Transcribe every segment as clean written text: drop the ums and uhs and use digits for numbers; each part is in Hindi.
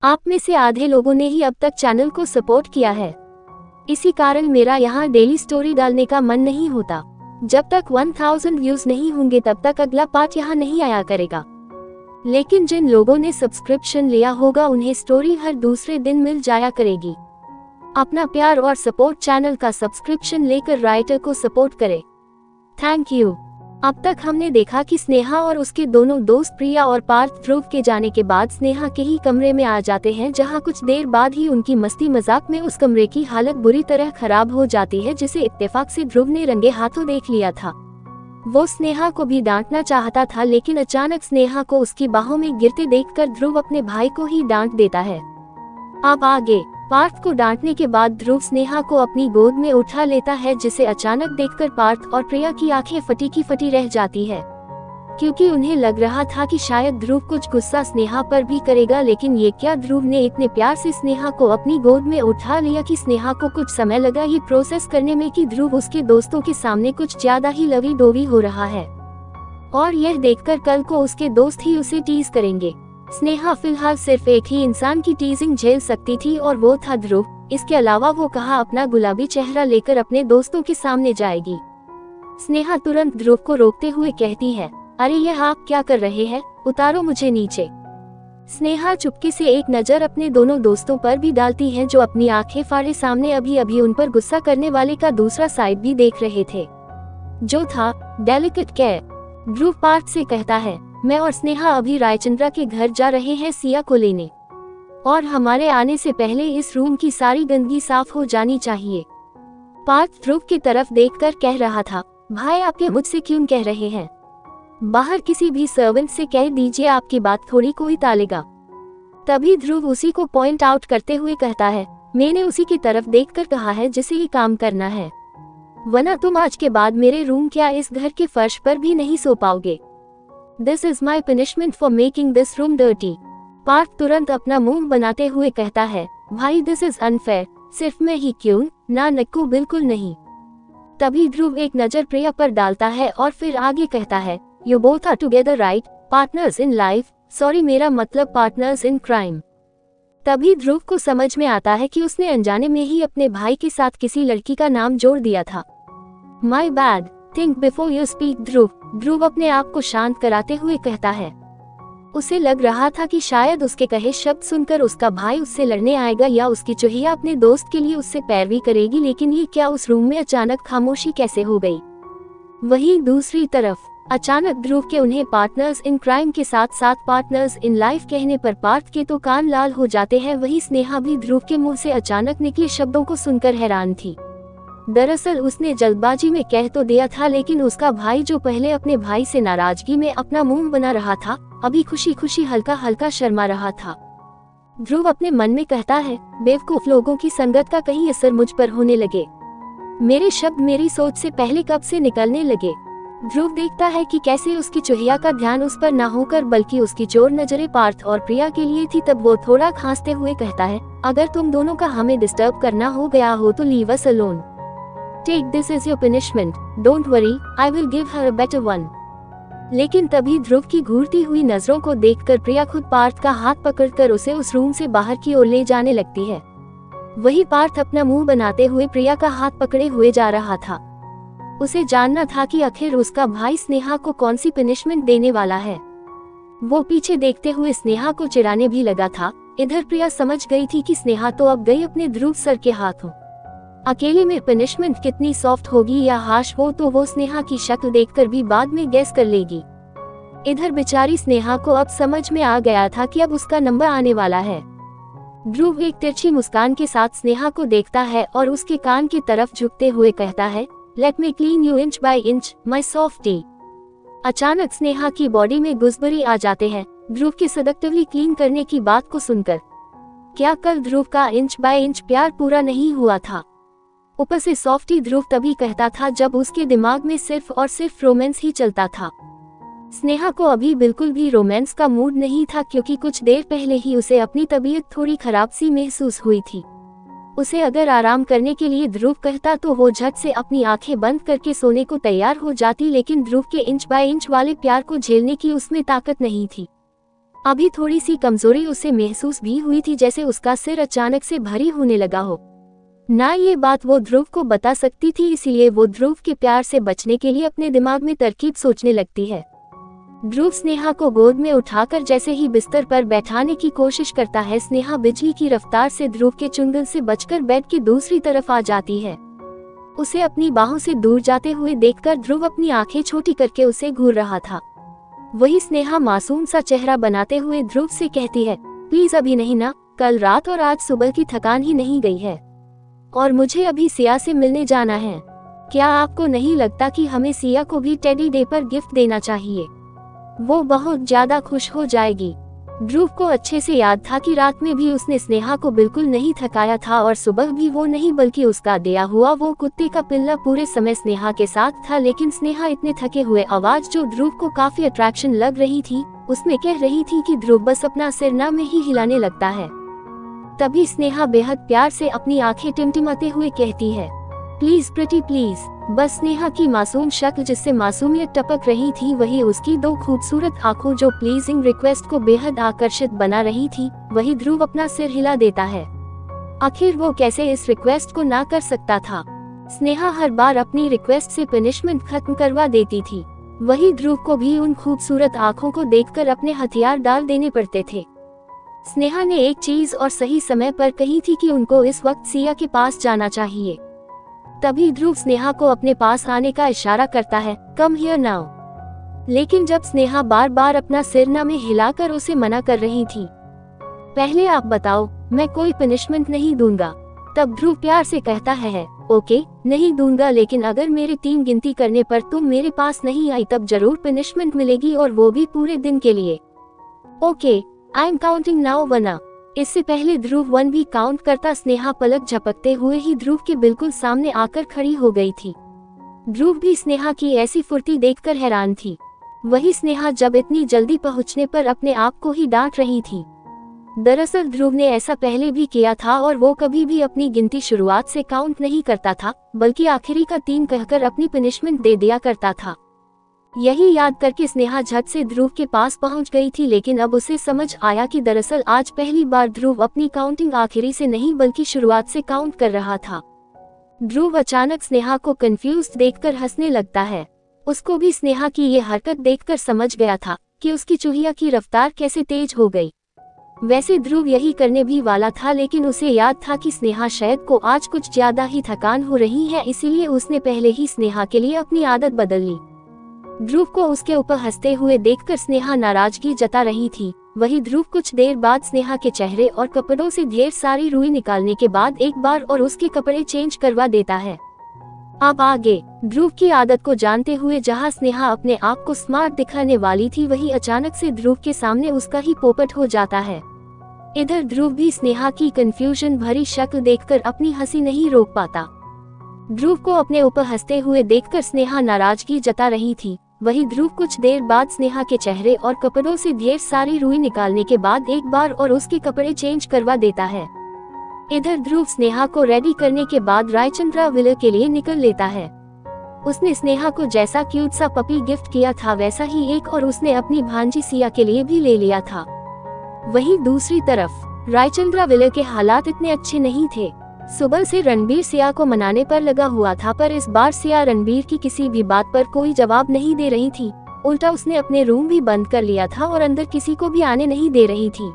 आप में से आधे लोगों ने ही अब तक चैनल को सपोर्ट किया है। इसी कारण मेरा यहाँ डेली स्टोरी डालने का मन नहीं होता। जब तक 1000 व्यूज नहीं होंगे तब तक अगला पार्ट यहाँ नहीं आया करेगा। लेकिन जिन लोगों ने सब्सक्रिप्शन लिया होगा उन्हें स्टोरी हर दूसरे दिन मिल जाया करेगी। अपना प्यार और सपोर्ट चैनल का सब्सक्रिप्शन लेकर राइटर को सपोर्ट करें। Thank you. अब तक हमने देखा कि स्नेहा और उसके दोनों दोस्त प्रिया और पार्थ ध्रुव के जाने के बाद स्नेहा के ही कमरे में आ जाते हैं, जहां कुछ देर बाद ही उनकी मस्ती मजाक में उस कमरे की हालत बुरी तरह खराब हो जाती है, जिसे इत्तेफाक से ध्रुव ने रंगे हाथों देख लिया था। वो स्नेहा को भी डांटना चाहता था, लेकिन अचानक स्नेहा को उसकी बाहों में गिरते देखकर ध्रुव अपने भाई को ही डांट देता है। अब आगे पार्थ को डांटने के बाद ध्रुव स्नेहा को अपनी गोद में उठा लेता है, जिसे अचानक देखकर पार्थ और प्रिया की आंखें फटी की फटी रह जाती है, क्योंकि उन्हें लग रहा था कि शायद ध्रुव कुछ गुस्सा स्नेहा पर भी करेगा। लेकिन ये क्या, ध्रुव ने इतने प्यार से स्नेहा को अपनी गोद में उठा लिया कि स्नेहा को कुछ समय लगा ये प्रोसेस करने में कि ध्रुव उसके दोस्तों के सामने कुछ ज्यादा ही लवी डोवी हो रहा है, और यह देखकर कल को उसके दोस्त ही उसे टीज करेंगे। स्नेहा फिलहाल सिर्फ एक ही इंसान की टीजिंग झेल सकती थी और वो था ध्रुव। इसके अलावा वो कहाँ अपना गुलाबी चेहरा लेकर अपने दोस्तों के सामने जाएगी। स्नेहा तुरंत ध्रुव को रोकते हुए कहती है, अरे यह आप क्या कर रहे हैं, उतारो मुझे नीचे। स्नेहा चुपके से एक नजर अपने दोनों दोस्तों पर भी डालती है, जो अपनी आंखें फाड़े सामने अभी अभी उन पर गुस्सा करने वाले का दूसरा साइड भी देख रहे थे, जो था डेलिकेट केयर। ध्रुव पार्थ से कहता है, मैं और स्नेहा अभी रायचंद्रा के घर जा रहे हैं सिया को लेने, और हमारे आने से पहले इस रूम की सारी गंदगी साफ हो जानी चाहिए। पार्थ ध्रुव की तरफ देखकर कह रहा था, भाई आप ये मुझसे क्यों कह रहे हैं, बाहर किसी भी सर्वेंट से कह दीजिए, आपकी बात थोड़ी कोई टालेगा। तभी ध्रुव उसी को पॉइंट आउट करते हुए कहता है, मैंने उसी की तरफ देखकर कहा है जिसे ये काम करना है, वरना तुम आज के बाद मेरे रूम क्या इस घर के फर्श पर भी नहीं सो पाओगे। This is my punishment for making this room dirty. Partha तुरंत अपना मुंह बनाते हुए कहता है, भाई दिस इज अनफेयर, सिर्फ मैं ही क्यों, ना नक्कू बिल्कुल नहीं। तभी ध्रुव एक नजर प्रिया पर डालता है और फिर आगे कहता है, you both are together right, partners in life, sorry मेरा मतलब पार्टनर्स इन क्राइम। तभी ध्रुव को समझ में आता है कि उसने अनजाने में ही अपने भाई के साथ किसी लड़की का नाम जोड़ दिया था। My bad, think before you speak Dhruv. Dhruv अपने आप को शांत कराते हुए कहता है। उसे लग रहा था कि शायद उसके कहे शब्द सुनकर उसका भाई उससे लड़ने आएगा या उसकी चुहिया अपने दोस्त के लिए उससे पैरवी करेगी, लेकिन ये क्या, उस रूम में अचानक खामोशी कैसे हो गई। वहीं दूसरी तरफ अचानक ध्रुव के उन्हें पार्टनर्स इन क्राइम के साथ साथ पार्टनर्स इन लाइफ कहने पर पार्थ के तो कान लाल हो जाते हैं। वहीं स्नेहा भी ध्रुव के मुंह से अचानक निकले शब्दों को सुनकर हैरान थी। दरअसल उसने जल्दबाजी में कह तो दिया था, लेकिन उसका भाई जो पहले अपने भाई से नाराजगी में अपना मुंह बना रहा था, अभी खुशी खुशी हल्का हल्का शर्मा रहा था। ध्रुव अपने मन में कहता है, बेवकूफ लोगों की संगत का कहीं असर मुझ पर होने लगे, मेरे शब्द मेरी सोच से पहले कब से निकलने लगे। ध्रुव देखता है कि कैसे उसकी चुहिया का ध्यान उस पर ना होकर बल्कि उसकी चोर नजरें पार्थ और प्रिया के लिए थी। तब वो थोड़ा खांसते हुए कहता है, अगर तुम दोनों का हमें डिस्टर्ब करना हो गया हो तो leave us alone. Take this as your punishment. Don't worry, I will give her a better one. लेकिन तभी ध्रुव की घूरती हुई नजरों को देखकर प्रिया खुद पार्थ का हाथ पकड़कर उसे उस रूम से बाहर की ओर ले जाने लगती है। वही पार्थ अपना मुंह बनाते हुए प्रिया का हाथ पकड़े हुए जा रहा था। उसे जानना था कि आखिर उसका भाई स्नेहा को कौन सी पनिशमेंट देने वाला है। वो पीछे देखते हुए स्नेहा को चिढ़ाने भी लगा था। इधर प्रिया समझ गई थी कि स्नेहा तो अब गई अपने ध्रुव सर के हाथों। अकेले में पनिशमेंट कितनी सॉफ्ट होगी या हार्श हो तो वो स्नेहा की शक्ल देखकर भी बाद में गेस कर लेगी। इधर बेचारी स्नेहा को अब समझ में आ गया था कि अब उसका नंबर आने वाला है। ध्रुव एक तिरछी मुस्कान के साथ स्नेहा को देखता है और उसके कान की तरफ झुकते हुए कहता है, let me clean you inch by inch my softie. अचानक स्नेहा की बॉडी में गुस्बरी आ जाते हैं ध्रुव के सदक्टिवली क्लीन करने की बात को सुनकर। क्या कल ध्रुव का इंच बाय इंच प्यार पूरा नहीं हुआ था? ऊपर से सॉफ्टी ध्रुव तभी कहता था जब उसके दिमाग में सिर्फ और सिर्फ रोमांस ही चलता था। स्नेहा को अभी बिल्कुल भी रोमांस का मूड नहीं था, क्योंकि कुछ देर पहले ही उसे अपनी तबीयत थोड़ी खराब सी महसूस हुई थी। उसे अगर आराम करने के लिए ध्रुव कहता तो वो झट से अपनी आंखें बंद करके सोने को तैयार हो जाती, लेकिन ध्रुव के इंच बाय इंच वाले प्यार को झेलने की उसमें ताकत नहीं थी। अभी थोड़ी सी कमजोरी उसे महसूस भी हुई थी, जैसे उसका सिर अचानक से भारी होने लगा हो। ना ये बात वो ध्रुव को बता सकती थी, इसलिए वो ध्रुव के प्यार से बचने के लिए अपने दिमाग में तरकीब सोचने लगती है। ध्रुव स्नेहा को गोद में उठाकर जैसे ही बिस्तर पर बैठाने की कोशिश करता है, स्नेहा बिजली की रफ्तार से ध्रुव के चुंगल से बचकर बेड की दूसरी तरफ आ जाती है। उसे अपनी बाहों से दूर जाते हुए देखकर ध्रुव अपनी आंखें छोटी करके उसे घूर रहा था। वही स्नेहा मासूम सा चेहरा बनाते हुए ध्रुव से कहती है, प्लीज अभी नहीं ना, कल रात और आज सुबह की थकान ही नहीं गई है और मुझे अभी सिया से मिलने जाना है। क्या आपको नहीं लगता कि हमें सिया को भी टेडी डे पर गिफ्ट देना चाहिए? वो बहुत ज्यादा खुश हो जाएगी। ध्रुव को अच्छे से याद था कि रात में भी उसने स्नेहा को बिल्कुल नहीं थकाया था और सुबह भी वो नहीं बल्कि उसका दिया हुआ वो कुत्ते का पिल्ला पूरे समय स्नेहा के साथ था। लेकिन स्नेहा इतने थके हुए आवाज जो ध्रुव को काफी अट्रैक्शन लग रही थी, उसमें कह रही थी कि ध्रुव बस अपना सिर ना में ही हिलाने लगता है। तभी स्नेहा बेहद प्यार से अपनी आंखें टिमटिमाते हुए कहती है, प्लीज प्रिटी प्लीज। बस स्नेहा की मासूम शक्ल जिससे मासूमियत टपक रही थी, वही उसकी दो खूबसूरत आंखों जो प्लीजिंग रिक्वेस्ट को बेहद आकर्षित बना रही थी। वही ध्रुव अपना सिर हिला देता है। आखिर वो कैसे इस रिक्वेस्ट को ना कर सकता था? स्नेहा हर बार अपनी रिक्वेस्ट से पनिशमेंट खत्म करवा देती थी। वही ध्रुव को भी उन खूबसूरत आंखों को देखकर अपने हथियार डाल देने पड़ते थे। स्नेहा ने एक चीज और सही समय पर कही थी कि उनको इस वक्त सिया के पास जाना चाहिए। तभी ध्रुव स्नेहा को अपने पास आने का इशारा करता है, कम हियर नाउ। लेकिन जब स्नेहा बार बार अपना सिर ना में हिलाकर उसे मना कर रही थी, पहले आप बताओ, मैं कोई पनिशमेंट नहीं दूंगा। तब ध्रुव प्यार से कहता है, ओके नहीं दूंगा, लेकिन अगर मेरे 3 गिनती करने पर तुम मेरे पास नहीं आई तब जरूर पनिशमेंट मिलेगी और वो भी पूरे दिन के लिए। Okay, I am counting now 1। इससे पहले ध्रुव 1 भी काउंट करता, स्नेहा पलक झपकते हुए ही ध्रुव के बिल्कुल सामने आकर खड़ी हो गई थी। ध्रुव भी स्नेहा की ऐसी फुर्ती देखकर हैरान थी। वही स्नेहा जब इतनी जल्दी पहुंचने पर अपने आप को ही डांट रही थी। दरअसल ध्रुव ने ऐसा पहले भी किया था और वो कभी भी अपनी गिनती शुरुआत से काउंट नहीं करता था, बल्कि आखिरी का 3 कहकर अपनी पनिशमेंट दे दिया करता था। यही याद करके स्नेहा झट से ध्रुव के पास पहुंच गई थी, लेकिन अब उसे समझ आया कि दरअसल आज पहली बार ध्रुव अपनी काउंटिंग आखिरी से नहीं बल्कि शुरुआत से काउंट कर रहा था। ध्रुव अचानक स्नेहा को कंफ्यूज्ड देखकर हंसने लगता है। उसको भी स्नेहा की ये हरकत देखकर समझ गया था कि उसकी चूहिया की रफ्तार कैसे तेज हो गई। वैसे ध्रुव यही करने भी वाला था, लेकिन उसे याद था कि स्नेहा शायद को आज कुछ ज्यादा ही थकान हो रही है, इसीलिए उसने पहले ही स्नेहा के लिए अपनी आदत बदल ली। ध्रुव को उसके ऊपर हंसते हुए देखकर स्नेहा नाराजगी जता रही थी। वही ध्रुव कुछ देर बाद स्नेहा के चेहरे और कपड़ों से ढेर सारी रुई निकालने के बाद एक बार और उसके कपड़े चेंज करवा देता है। अब आगे ध्रुव की आदत को जानते हुए जहां स्नेहा अपने आप को स्मार्ट दिखाने वाली थी, वही अचानक से ध्रुव के सामने उसका ही पोपट हो जाता है। इधर ध्रुव भी स्नेहा की कंफ्यूजन भरी शक्ल देखकर अपनी हंसी नहीं रोक पाता। ध्रुव को अपने ऊपर हंसते हुए देखकर स्नेहा नाराजगी जता रही थी। वही ध्रुव कुछ देर बाद स्नेहा के चेहरे और कपड़ों से ढेर सारी रुई निकालने के बाद एक बार और उसके कपड़े चेंज करवा देता है। इधर ध्रुव स्नेहा को रेडी करने के बाद रायचंद्रा विला के लिए निकल लेता है। उसने स्नेहा को जैसा क्यूट सा पपी गिफ्ट किया था वैसा ही एक और उसने अपनी भांजी सिया के लिए भी ले लिया था। वहीं दूसरी तरफ रायचंद्रा विला के हालात इतने अच्छे नहीं थे। सुबह से रणबीर सिया को मनाने पर लगा हुआ था, पर इस बार सिया रणबीर की किसी भी बात पर कोई जवाब नहीं दे रही थी। उल्टा उसने अपने रूम भी बंद कर लिया था और अंदर किसी को भी आने नहीं दे रही थी।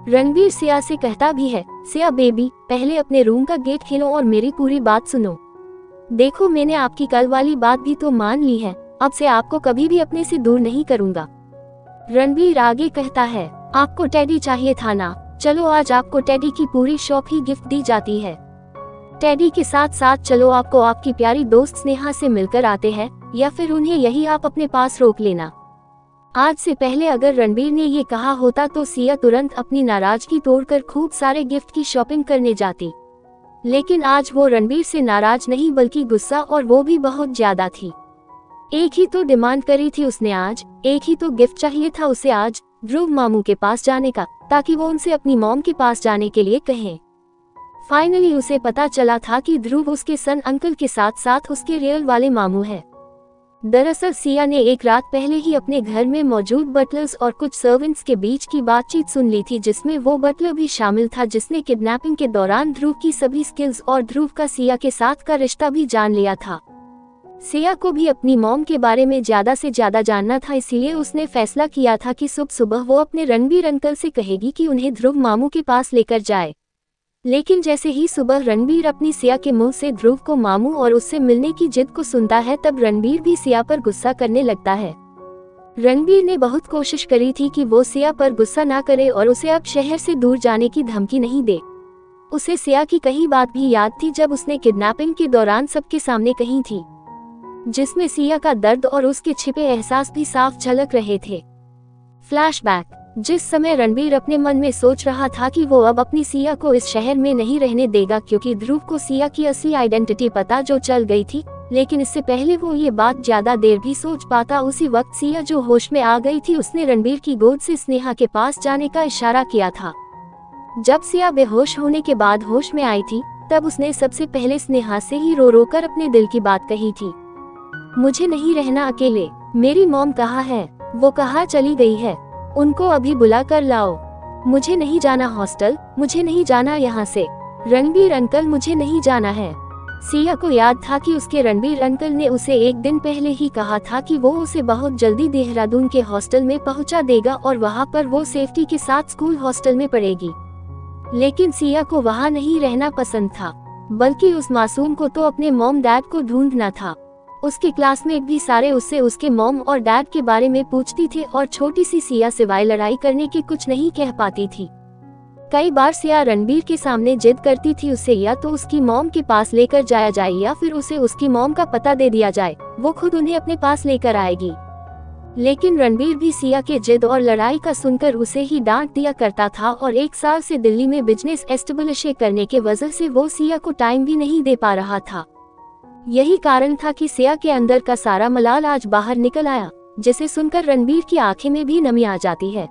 रणबीर सिया से कहता भी है, सिया बेबी पहले अपने रूम का गेट खोलो और मेरी पूरी बात सुनो। देखो मैंने आपकी कल वाली बात भी तो मान ली है, अब से आपको कभी भी अपने से दूर नहीं करूँगा। रणबीर आगे कहता है, आपको टेडी चाहिए था ना, चलो आज आपको टेडी की पूरी शॉप ही गिफ्ट दी जाती है। टेडी के साथ साथ चलो आपको आपकी प्यारी दोस्त स्नेहा से मिलकर आते हैं, या फिर उन्हें यही आप अपने पास रोक लेना। आज से पहले अगर रणबीर ने ये कहा होता तो सिया तुरंत अपनी नाराजगी तोड़कर खूब सारे गिफ्ट की शॉपिंग करने जाती, लेकिन आज वो रणबीर से नाराज नहीं बल्कि गुस्सा, और वो भी बहुत ज्यादा थी। एक ही तो डिमांड करी थी उसने आज, एक ही तो गिफ्ट चाहिए था उसे आज, ध्रुव मामू के पास जाने का, ताकि वो उनसे अपनी मॉम के पास जाने के लिए कहें। फाइनली उसे पता चला था कि ध्रुव उसके सन अंकल के साथ साथ उसके रियल वाले मामू है। दरअसल सिया ने एक रात पहले ही अपने घर में मौजूद बटलर्स और कुछ सर्वेंट्स के बीच की बातचीत सुन ली थी, जिसमें वो बटलर भी शामिल था जिसने किडनैपिंग के दौरान ध्रुव की सभी स्किल्स और ध्रुव का सिया के साथ का रिश्ता भी जान लिया था। सिया को भी अपनी मॉम के बारे में ज्यादा से ज्यादा जानना था, इसीलिए उसने फैसला किया था कि सुबह वो अपने रणबीर अंकल से कहेगी कि उन्हें ध्रुव मामू के पास लेकर जाए। लेकिन जैसे ही सुबह रणबीर अपनी सिया के मुंह से ध्रुव को मामू और उससे मिलने की जिद को सुनता है, तब रणबीर भी सिया पर गुस्सा करने लगता है। रणबीर ने बहुत कोशिश करी थी कि वो सिया पर गुस्सा ना करे और उसे अब शहर से दूर जाने की धमकी नहीं दे। उसे सिया की कही बात भी याद थी जब उसने किडनैपिंग के दौरान सबके सामने कही थी, जिसमें सिया का दर्द और उसके छिपे एहसास भी साफ झलक रहे थे। फ्लैशबैक। जिस समय रणबीर अपने मन में सोच रहा था कि वो अब अपनी सिया को इस शहर में नहीं रहने देगा क्योंकि ध्रुव को सिया की असली आइडेंटिटी पता जो चल गई थी, लेकिन इससे पहले वो ये बात ज्यादा देर भी सोच पाता, उसी वक्त सिया जो होश में आ गई थी उसने रणबीर की गोद से स्नेहा के पास जाने का इशारा किया था। जब सिया बेहोश होने के बाद होश में आई थी, तब उसने सबसे पहले स्नेहा से ही रो रो कर अपने दिल की बात कही थी। मुझे नहीं रहना अकेले, मेरी मॉम कहाँ है? वो कहाँ चली गई है? उनको अभी बुला कर लाओ। मुझे नहीं जाना हॉस्टल, मुझे नहीं जाना यहाँ से। रणबीर अंकल मुझे नहीं जाना है। सिया को याद था कि उसके रणबीर अंकल ने उसे एक दिन पहले ही कहा था कि वो उसे बहुत जल्दी देहरादून के हॉस्टल में पहुँचा देगा और वहाँ पर वो सेफ्टी के साथ स्कूल हॉस्टल में पढ़ेगी। लेकिन सिया को वहाँ नहीं रहना पसंद था, बल्कि उस मासूम को तो अपने मॉम डैड को ढूंढना था। उसके क्लासमेट भी सारे उससे उसके मॉम और डैड के बारे में पूछती थी और छोटी सी सिया सिवाय लड़ाई करने के कुछ नहीं कह पाती थी। कई बार सिया रणबीर के सामने जिद करती थी उसे या तो उसकी मॉम के पास लेकर जाया जाए या फिर उसे उसकी मॉम का पता दे दिया जाए, वो खुद उन्हें अपने पास लेकर आएगी। लेकिन रणबीर भी सिया के जिद और लड़ाई का सुनकर उसे ही डांट दिया करता था और 1 साल से दिल्ली में बिजनेस एस्टेब्लिश करने के वजह से वो सिया को टाइम भी नहीं दे पा रहा था। यही कारण था कि सिया के अंदर का सारा मलाल आज बाहर निकल आया, जिसे सुनकर रणबीर की आंखें में भी नमी आ जाती है।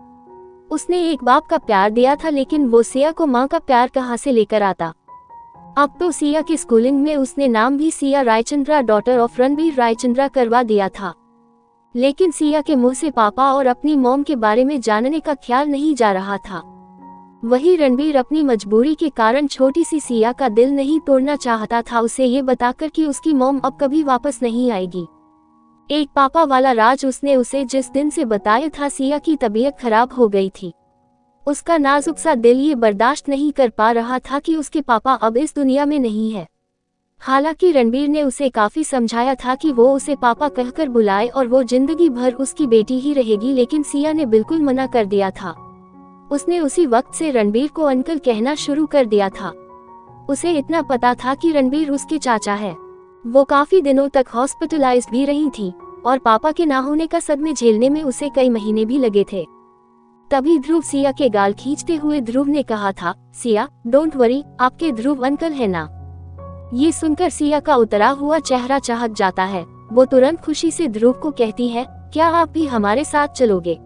उसने एक बाप का प्यार दिया था, लेकिन वो सिया को माँ का प्यार कहाँ से लेकर आता। अब तो सिया की स्कूलिंग में उसने नाम भी सिया रायचंद्रा डॉटर ऑफ रणबीर रायचंद्रा करवा दिया था। लेकिन सिया के मुंह से पापा और अपनी मॉम के बारे में जानने का ख्याल नहीं जा रहा था। वही रणबीर अपनी मजबूरी के कारण छोटी सी सिया का दिल नहीं तोड़ना चाहता था, उसे ये बताकर कि उसकी मॉम अब कभी वापस नहीं आएगी। एक पापा वाला राज उसने उसे जिस दिन से बताया था सिया की तबीयत खराब हो गई थी। उसका नाजुक सा दिल ये बर्दाश्त नहीं कर पा रहा था कि उसके पापा अब इस दुनिया में नहीं है। हालांकि रणबीर ने उसे काफी समझाया था कि वो उसे पापा कहकर बुलाए और वो जिंदगी भर उसकी बेटी ही रहेगी, लेकिन सिया ने बिल्कुल मना कर दिया था। उसने उसी वक्त से रणबीर को अंकल कहना शुरू कर दिया था। उसे इतना पता था कि रणबीर उसके चाचा है। वो काफी दिनों तक हॉस्पिटलाइज्ड भी रही थी और पापा के ना होने का सदमे झेलने में उसे कई महीने भी लगे थे। तभी ध्रुव सिया के गाल खींचते हुए ध्रुव ने कहा था, सिया डोंट वरी, आपके ध्रुव अंकल है ना। ये सुनकर सिया का उतरा हुआ चेहरा चहक जाता है। वो तुरंत खुशी से ध्रुव को कहती है, क्या आप भी हमारे साथ चलोगे?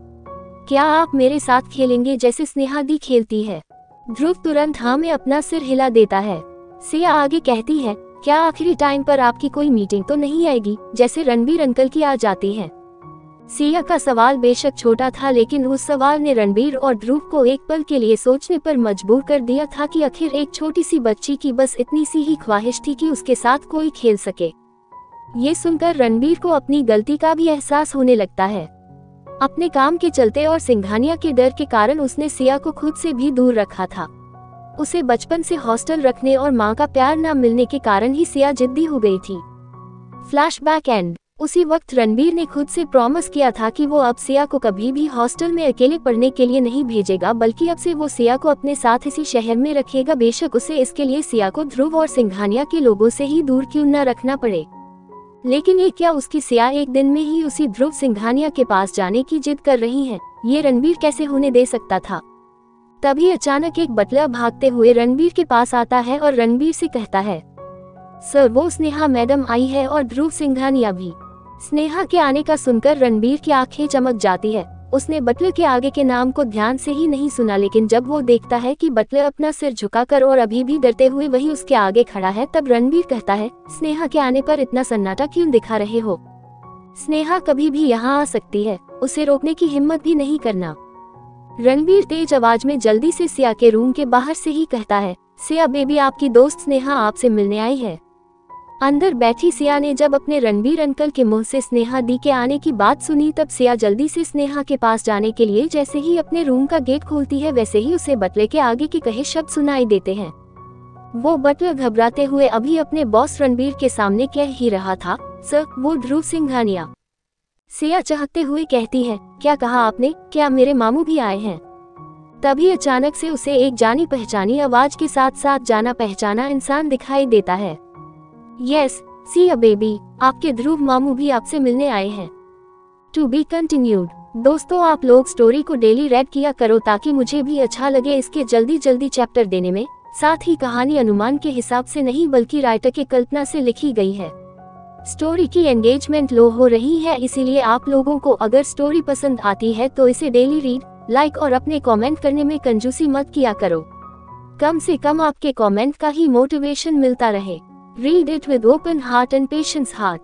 क्या आप मेरे साथ खेलेंगे जैसे स्नेहा दी खेलती है? ध्रुव तुरंत हाँ में अपना सिर हिला देता है। सिया आगे कहती है, क्या आखिरी टाइम पर आपकी कोई मीटिंग तो नहीं आएगी जैसे रणबीर अंकल की आ जाती है? सिया का सवाल बेशक छोटा था, लेकिन उस सवाल ने रणबीर और ध्रुव को एक पल के लिए सोचने पर मजबूर कर दिया था कि आखिर एक छोटी सी बच्ची की बस इतनी सी ही ख्वाहिश थी कि उसके साथ कोई खेल सके। ये सुनकर रणबीर को अपनी गलती का भी एहसास होने लगता है। अपने काम के चलते और सिंघानिया के डर के कारण उसने सिया को खुद से भी दूर रखा था। उसे बचपन से हॉस्टल रखने और माँ का प्यार न मिलने के कारण ही सिया जिद्दी हो गई थी। Flashback and. उसी वक्त रणबीर ने खुद से प्रॉमिस किया था कि वो अब सिया को कभी भी हॉस्टल में अकेले पढ़ने के लिए नहीं भेजेगा, बल्कि अब से वो सिया को अपने साथ इसी शहर में रखेगा, बेशक उसे इसके लिए सिया को ध्रुव और सिंघानिया के लोगों से ही दूर क्यों न रखना पड़े। लेकिन ये क्या उसकी सिया एक दिन में ही उसी ध्रुव सिंघानिया के पास जाने की जिद कर रही है? ये रणबीर कैसे होने दे सकता था? तभी अचानक एक बटलर भागते हुए रणबीर के पास आता है और रणबीर से कहता है, सर वो स्नेहा मैडम आई है और ध्रुव सिंघानिया भी। स्नेहा के आने का सुनकर रणबीर की आंखें चमक जाती है। उसने बटलर के आगे के नाम को ध्यान से ही नहीं सुना, लेकिन जब वो देखता है कि बटलर अपना सिर झुकाकर और अभी भी डरते हुए वही उसके आगे खड़ा है, तब रणबीर कहता है, स्नेहा के आने पर इतना सन्नाटा क्यों दिखा रहे हो? स्नेहा कभी भी यहाँ आ सकती है, उसे रोकने की हिम्मत भी नहीं करना। रणवीर तेज आवाज में जल्दी से सिया के रूम के बाहर से ही कहता है, सिया बेबी आपकी दोस्त स्नेहा आपसे मिलने आई है। अंदर बैठी सिया ने जब अपने रणवीर अंकल के मुंह से स्नेहा दी के आने की बात सुनी तब सिया जल्दी से स्नेहा के पास जाने के लिए जैसे ही अपने रूम का गेट खोलती है वैसे ही उसे बटले के आगे के कहे शब्द सुनाई देते हैं। वो बटलर घबराते हुए अभी अपने बॉस रणवीर के सामने कह ही रहा था, सर वो ध्रुव सिंघानिया। सिया चाहते हुए कहती है, क्या कहा आपने, क्या मेरे मामू भी आए हैं? तभी अचानक से उसे एक जानी पहचानी आवाज के साथ साथ जाना पहचाना इंसान दिखाई देता है। यस सिया बेबी, आपके ध्रुव मामू भी आपसे मिलने आए हैं। To be continued. दोस्तों आप लोग स्टोरी को डेली रेड किया करो ताकि मुझे भी अच्छा लगे इसके जल्दी जल्दी चैप्टर देने में। साथ ही कहानी अनुमान के हिसाब से नहीं बल्कि राइटर के कल्पना से लिखी गई है। स्टोरी की एंगेजमेंट लो हो रही है, इसीलिए आप लोगों को अगर स्टोरी पसंद आती है तो इसे डेली रीड, लाइक और अपने कमेंट करने में कंजूसी मत किया करो। कम से कम आपके कमेंट का ही मोटिवेशन मिलता रहे। Read it with open heart and patience heart.